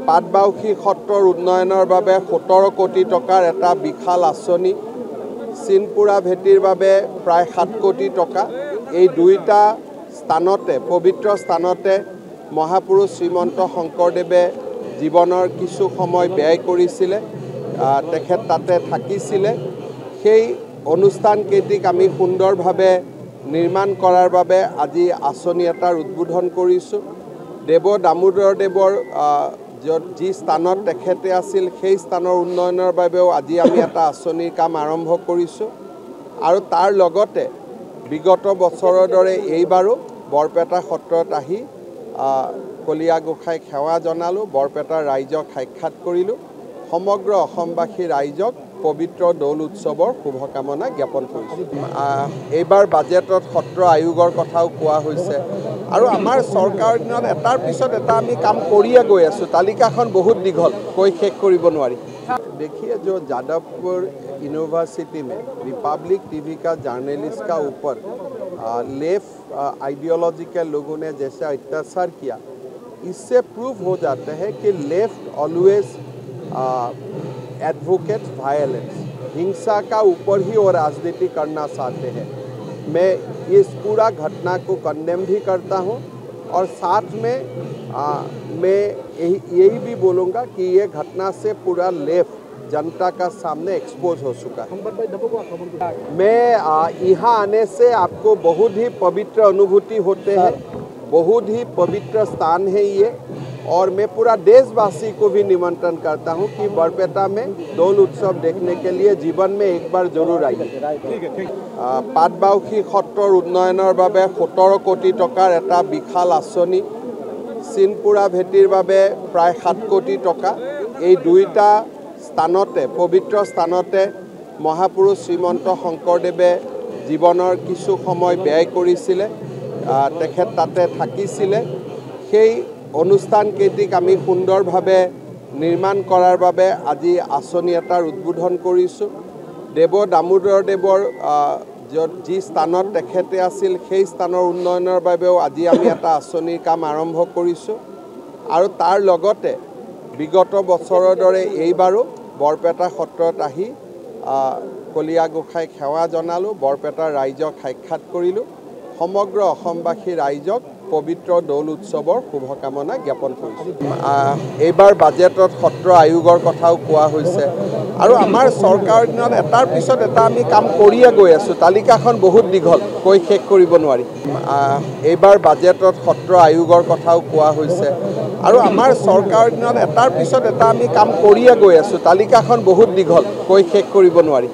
পাটবাউসী সত্ৰৰ উন্নয়নৰ বাবে 17 কোটি টকাৰ এটা বিশাল আঁচনি, চিনপুৰা ভেটিৰ বাবে প্ৰায় 7 কোটি টকা। এই দুইটা স্থানতে পবিত্ৰ স্থানতে মহাপুৰুষ শ্ৰীমন্ত শংকৰদেৱে জীৱনৰ কিছু সময় ব্যয় কৰিছিলে, তেখেত তাতে থাকিছিলে। সেই অনুষ্ঠানকেইটিক আমি সুন্দৰভাৱে নিৰ্মাণ কৰাৰ বাবে আজি আঁচনি এটাৰ উদ্বোধন কৰিছোঁ। দেৱ দামোদৰদেৱৰ যি স্থানত তেখেতে আছিল সেই স্থানৰ উন্নয়নৰ বাবেও আজি আমি এটা আঁচনিৰ কাম আৰম্ভ কৰিছোঁ। আৰু তাৰ লগতে বিগত বছৰৰ দৰে এইবাৰো বৰপেটা সত্ৰত আহি কলীয়া গোসাঁইক সেৱা জনালোঁ, বৰপেটাৰ ৰাইজক সাক্ষাৎ কৰিলোঁ, সমগ্ৰ অসমবাসী ৰাইজক পবিত্ৰ দৌল উৎসৱৰ শুভকামনা জ্ঞাপন কৰিছোঁ। এইবাৰ বাজেটত সত্ৰ আয়োগৰ কথাও কোৱা হৈছে আৰু আমাৰ চৰকাৰৰ দিনত এটাৰ পিছত এটা আমি কাম কৰিয়ে গৈ আছোঁ। তালিকাখন বহুত দীঘল, কৈ শেষ কৰিব নোৱাৰি। देखिए जो जादवपुर यूनिवर्सिटी में रिपब्लिक टीवी का जर्नलिस्ट का ऊपर लेफ्ट आइडियोलॉजी के लोगों ने जैसे अत्याचार किया, इससे प्रूव हो जाते हैं कि लेफ्ट ऑलवेज एडवोकेट वायलेंस, हिंसा का ऊपर ही वो राजनीति करना चाहते हैं। मैं इस पूरा घटना को कंडेम भी करता हूँ और साथ में मैं यही भी बोलूँगा कि ये घटना से पूरा लेफ्ट जनता का सामने एक्सपोज हो चुका है। मैं यहाँ आने से आपको बहुत ही पवित्र अनुभूति होते हैं, बहुत ही पवित्र स्थान है ये, और मैं पूरा देशवासी को भी निमंत्रण करता हूँ कि बरपेटा में दौल उत्सव देखने के लिए जीवन में एक बार जरूर आइए। पाटबाउसী সত্ৰৰ উন্নয়নৰ বাবে 17 কোটি টকাৰ এটা বিশাল আঁচনি, চিনপুৰা ভেটিৰ বাবে প্ৰায় 7 কোটি টকা। এই দুইটা স্থানতে পবিত্ৰ স্থানতে মহাপুৰুষ শ্ৰীমন্ত শংকৰদেৱে জীৱনৰ কিছু সময় ব্যয় কৰিছিলে, তেখেত তাতে থাকিছিলে। সেই অনুষ্ঠানকেইটিক আমি সুন্দৰভাৱে নিৰ্মাণ কৰাৰ বাবে আজি আঁচনি এটাৰ উদ্বোধন কৰিছোঁ। দেৱ দামোদৰদেৱৰ যি স্থানত তেখেতে আছিল সেই স্থানৰ উন্নয়নৰ বাবেও আজি আমি এটা আঁচনিৰ কাম আৰম্ভ কৰিছোঁ। আৰু তাৰ লগতে বিগত বছৰৰ দৰে এইবাৰো বৰপেটা সত্ৰত আহি কলীয়া গোসাঁইক সেৱা জনালোঁ, বৰপেটাৰ ৰাইজক সাক্ষাৎ কৰিলোঁ, সমগ্ৰ অসমবাসী ৰাইজক পবিত্ৰ দৌল উৎসৱৰ শুভকামনা জ্ঞাপন কৰিছোঁ। এইবাৰ বাজেটত সত্ৰ আয়োগৰ কথাও কোৱা হৈছে আৰু আমাৰ চৰকাৰৰ দিনত এটাৰ পিছত এটা আমি কাম কৰিয়ে গৈ আছোঁ। তালিকাখন বহুত দীঘল, কৈ শেষ কৰিব নোৱাৰি। এইবাৰ বাজেটত সত্ৰ আয়োগৰ কথাও কোৱা হৈছে আৰু আমাৰ চৰকাৰৰ দিনত এটাৰ পিছত এটা আমি কাম কৰিয়ে গৈ আছোঁ। তালিকাখন বহুত দীঘল, কৈ শেষ কৰিব নোৱাৰি।